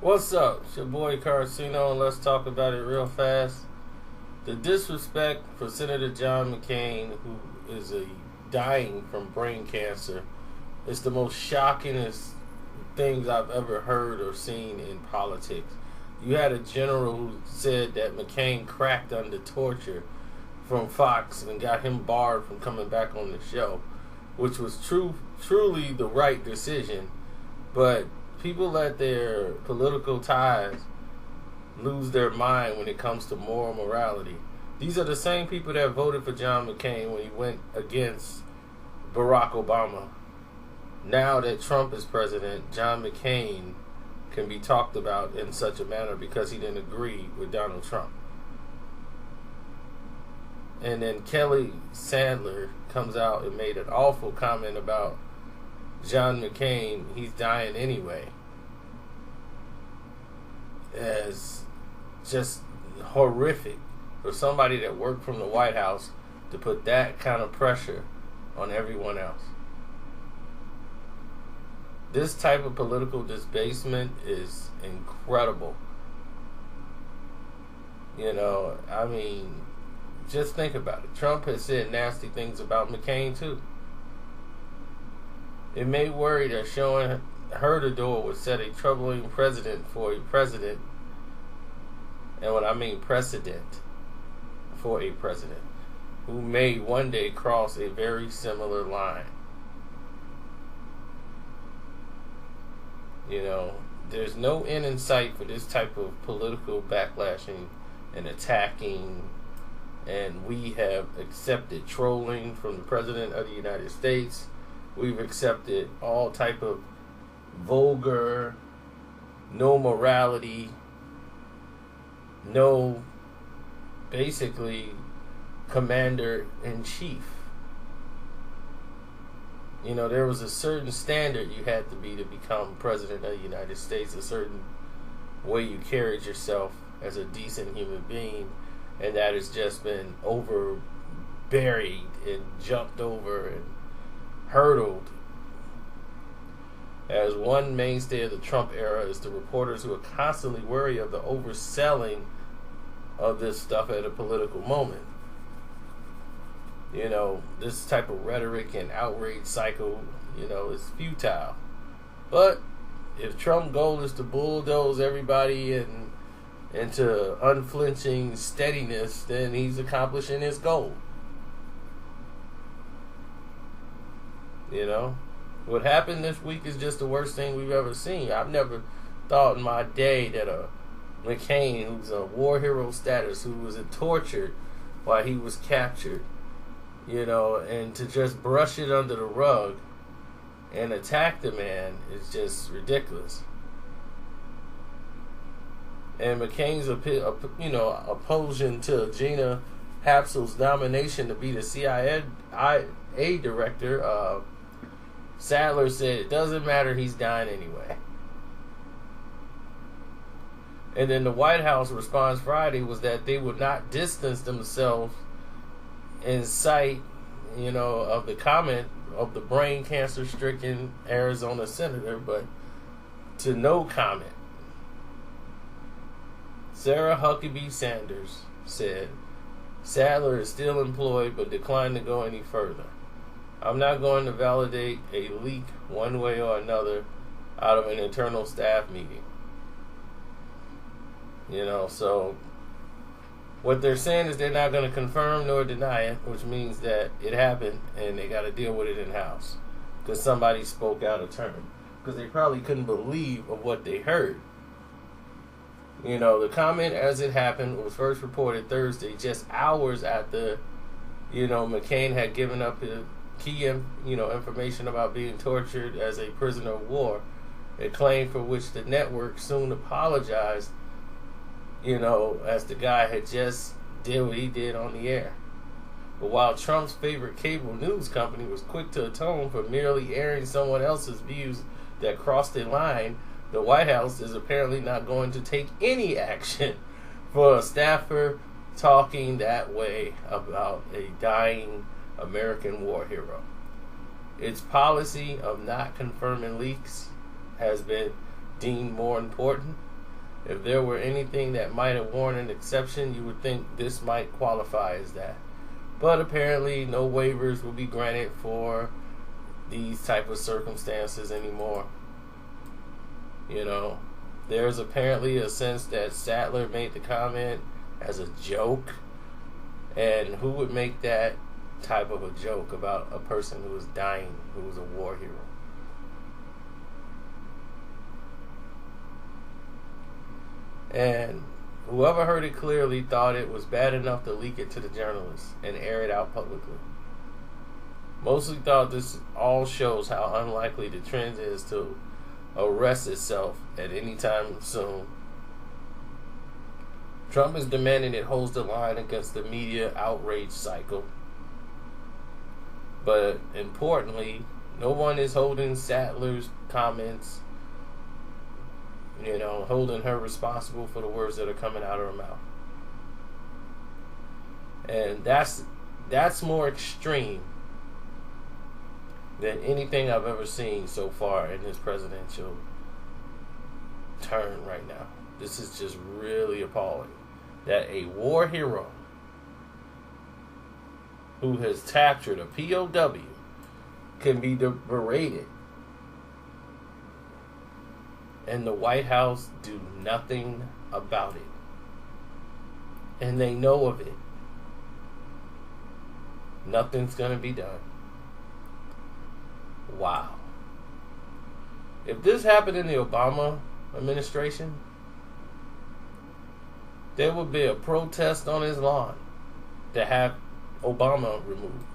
What's up? It's your boy Carcino, and let's talk about it real fast. The disrespect for Senator John MCcain, who is dying from brain cancer, is the most shockingest things I've ever heard or seen in politics. You had a general who said that McCain cracked under torture from Fox and got him barred from coming back on the show, which was truly the right decision, but people let their political ties lose their mind when it comes to moral morality. These are the same people that voted for John MCcain when he went against Barack Obama. Now that Trump is president, John MCcain can be talked about in such a manner because he didn't agree with Donald Trump. And then Kelly Sandler comes out and made an awful comment about John MCcain. He's dying anyway. As just horrific for somebody that worked from the White House to put that kind of pressure on everyone else. This type of political debasement is incredible. I mean, just think about it. Trump has said nasty things about McCain too. It may worry that showing her the door would set a troubling precedent for a president, and when I mean precedent, for a president who may one day cross a very similar line. There's no end in sight for this type of political backlashing and attacking, and we have accepted trolling from the President of the United States. We've accepted all type of vulgar, no morality, no basically commander-in-chief. There was a certain standard you had to be to become president of the United States, a certain way you carried yourself as a decent human being, and that has just been buried and jumped over and hurdled. As one mainstay of the Trump era is the reporters who are constantly worried of the overselling of this stuff at a political moment. This type of rhetoric and outrage cycle, is futile. But if Trump's goal is to bulldoze everybody into unflinching steadiness, then he's accomplishing his goal. What happened this week is just the worst thing we've ever seen. I've never thought in my day that a McCain, who's a war hero status, who was tortured while he was captured, and to just brush it under the rug and attack the man is just ridiculous. And McCain's opposition to Gina Haspel's nomination to be the CIA director, Sadler said it doesn't matter, he's dying anyway. And then the White House response Friday was that they would not distance themselves in sight, of the comment of the brain cancer stricken Arizona senator, but to no comment. Sarah Huckabee Sanders said, Sadler is still employed but declined to go any further. I'm not going to validate a leak one way or another out of an internal staff meeting. So what they're saying is they're not going to confirm nor deny it, which means that it happened and they got to deal with it in-house because somebody spoke out of turn, because they probably couldn't believe of what they heard. The comment as it happened was first reported Thursday, just hours after, McCain had given up his key, information about being tortured as a prisoner of war, a claim for which the network soon apologized, as the guy had just did what he did on the air. But while Trump's favorite cable news company was quick to atone for merely airing someone else's views that crossed a line, the White House is apparently not going to take any action for a staffer talking that way about a dying American war hero. Its policy of not confirming leaks has been deemed more important If there were anything that might have warranted an exception, you would think this might qualify as that. But apparently no waivers will be granted for these type of circumstances anymore. You know, there's apparently a sense that Sattler made the comment as a joke. And who would make that type of a joke about a person who was dying, who was a war hero? And whoever heard it clearly thought it was bad enough to leak it to the journalists and air it out publicly. Mostly thought this all shows how unlikely the trend is to arrest itself at any time soon. Trump is demanding it holds the line against the media outrage cycle. But importantly, no one is holding Sattler's comments, holding her responsible for the words that are coming out of her mouth. And that's more extreme than anything I've ever seen so far in this presidential turn right now. This is just really appalling. That a war hero who has captured a POW can be berated and the White House do nothing about it. And they know of it. Nothing's going to be done. Wow. If this happened in the Obama administration, there would be a protest on his lawn to have Obama removed.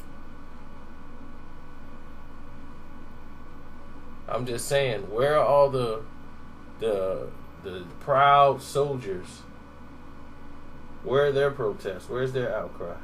I'm just saying, where are all the proud soldiers? Where are their protests? Where's their outcry?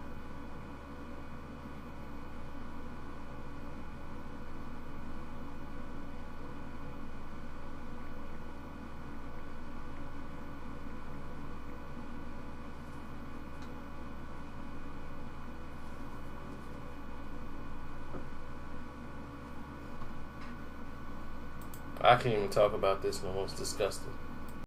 I can't even talk about this no more. It's disgusting.